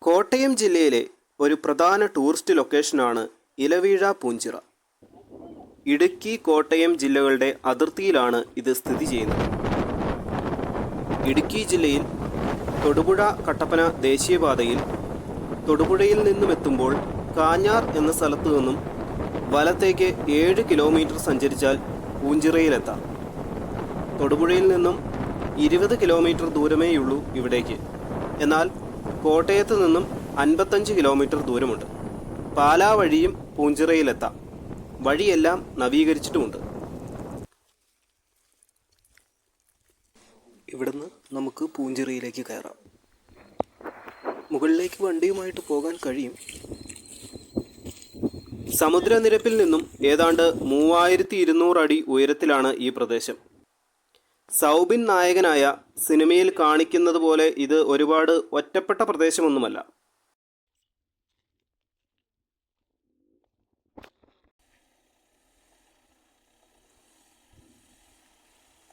കോട്ടയം ജില്ലയിലെ ഒരു പ്രധാന ടൂറിസ്റ്റ് ലൊക്കേഷനാണ് ഇലവീഴ പൂഞ്ചിറ. ഇടുക്കി, കോട്ടയം ജില്ലകളുടെ അതിർത്തിയിലാണ് ഇത് സ്ഥിതി ചെയ്യുന്നത്. ഇടുക്കി ജില്ലയിൽ തൊടുപുഴ കട്ടപ്പന ദേശീയപാതയിൽ തൊടുപുഴയിൽ നിന്നും എത്തുമ്പോൾ കാഞ്ഞാർ എന്ന സ്ഥലത്തു നിന്നും വലത്തേക്ക് 7 കിലോമീറ്റർ സഞ്ചരിച്ചാൽ പൂഞ്ചിറയിലെത്താം. തൊടുപുഴയിൽ നിന്നും 20 കിലോമീറ്റർ ദൂരമേയുള്ളൂ ഇവിടേക്ക്. എന്നാൽ കോട്ടയത്ത് നിന്നും 55 കിലോമീറ്റർ ദൂരമുണ്ട്. പാലാ വഴിയും പൂഞ്ചിറയിലെത്താം. വഴിയെല്ലാം നവീകരിച്ചിട്ടുമുണ്ട്. ഇവിടുന്ന് നമുക്ക് പൂഞ്ചിറയിലേക്ക് കയറാം. മുകളിലേക്ക് വണ്ടിയുമായിട്ട് പോകാൻ കഴിയും. സമുദ്രനിരപ്പിൽ നിന്നും ഏതാണ്ട് 3200 അടി ഉയരത്തിലാണ് ഈ പ്രദേശം. സൗബിൻ നായകനായ സിനിമയിൽ കാണിക്കുന്നത് പോലെ ഇത് ഒരുപാട് ഒറ്റപ്പെട്ട പ്രദേശമൊന്നുമല്ല.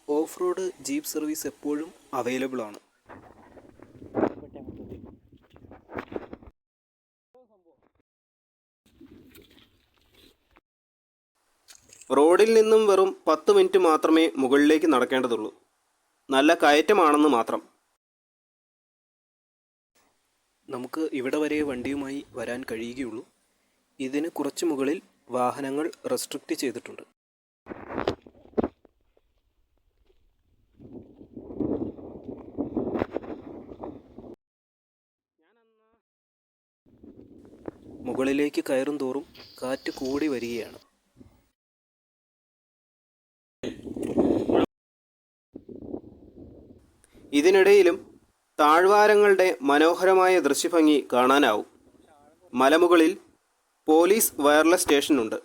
ഓഫ് റോഡ് ജീപ്പ് സർവീസ് എപ്പോഴും അവൈലബിൾ ആണ്. റോഡിൽ നിന്നും വെറും 10 മിനിറ്റ് മാത്രമേ മുകളിലേക്ക് നടക്കേണ്ടതുള്ളൂ. നല്ല കയറ്റമാണെന്ന് മാത്രം. നമുക്ക് ഇവിടെ വരെ വണ്ടിയുമായി വരാൻ കഴിയുകയുള്ളൂ. ഇതിന് കുറച്ച് മുകളിൽ വാഹനങ്ങൾ റെസ്ട്രിക്റ്റ് ചെയ്തിട്ടുണ്ട്. മുകളിലേക്ക് കയറും തോറും കാറ്റ് കൂടി വരികയാണ്. ഇതിനിടയിലും താഴ്വാരങ്ങളുടെ മനോഹരമായ ദൃശ്യഭംഗി കാണാനാവും. മലമുകളിൽ പോലീസ് വയർലെസ് സ്റ്റേഷനുണ്ട്.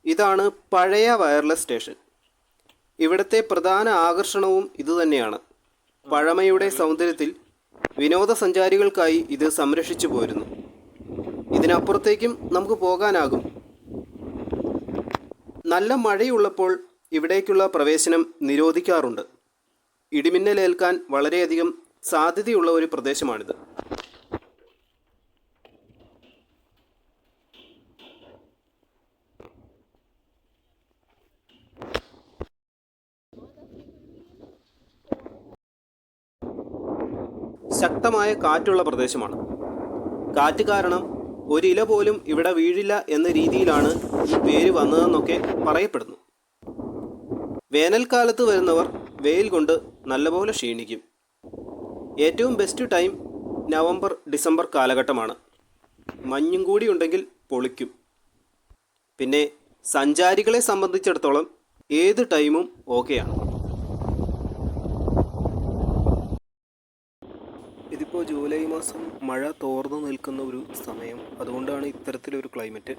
ഇതാണ് പഴയ വയർലെസ് സ്റ്റേഷൻ. ഇവിടുത്തെ പ്രധാന ആകർഷണവും ഇതുതന്നെയാണ്. പഴമയുടെ സൗന്ദര്യത്തിൽ വിനോദസഞ്ചാരികൾക്കായി ഇത് സംരക്ഷിച്ചു പോരുന്നു. ഇതിനപ്പുറത്തേക്കും നമുക്ക് പോകാനാകും. നല്ല മഴയുള്ളപ്പോൾ ഇവിടേക്കുള്ള പ്രവേശനം നിരോധിക്കാറുണ്ട്. ഇടിമിന്നലേൽക്കാൻ വളരെയധികം സാധ്യതയുള്ള ഒരു പ്രദേശമാണിത്. ശക്തമായ കാറ്റുള്ള പ്രദേശമാണ്. കാറ്റ് കാരണം ഒരില പോലും ഇവിടെ വീഴില്ല എന്ന രീതിയിലാണ് ഈ പേര് വന്നതെന്നൊക്കെ പറയപ്പെടുന്നു. വേനൽക്കാലത്ത് വരുന്നവർ വെയിൽ കൊണ്ട് നല്ലപോലെ ക്ഷീണിക്കും. ഏറ്റവും ബെസ്റ്റ് ടൈം നവംബർ ഡിസംബർ കാലഘട്ടമാണ്. മഞ്ഞും കൂടി ഉണ്ടെങ്കിൽ പൊളിക്കും. പിന്നെ സഞ്ചാരികളെ സംബന്ധിച്ചിടത്തോളം ഏത് ടൈമും ഓക്കെയാണ്. ഇതിപ്പോൾ ജൂലൈ മാസം, മഴ തോർന്നു നിൽക്കുന്ന ഒരു സമയം. അതുകൊണ്ടാണ് ഇത്തരത്തിലൊരു ക്ലൈമറ്റ്.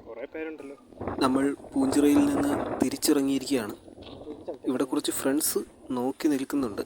കുറേ പേരുണ്ടല്ലോ. നമ്മൾ പൂഞ്ചിറയിൽ നിന്ന് തിരിച്ചിറങ്ങിയിരിക്കുകയാണ്. ഇവിടെ കുറച്ച് ഫ്രണ്ട്സ് നോക്കി നിൽക്കുന്നുണ്ട്.